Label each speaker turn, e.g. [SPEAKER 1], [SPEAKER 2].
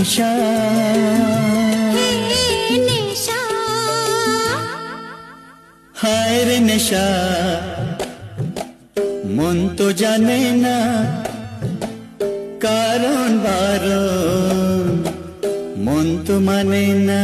[SPEAKER 1] নেশা
[SPEAKER 2] নেশা
[SPEAKER 1] হায় রে নেশা মন তো জানে না কারণ বারণ মন তো মানে না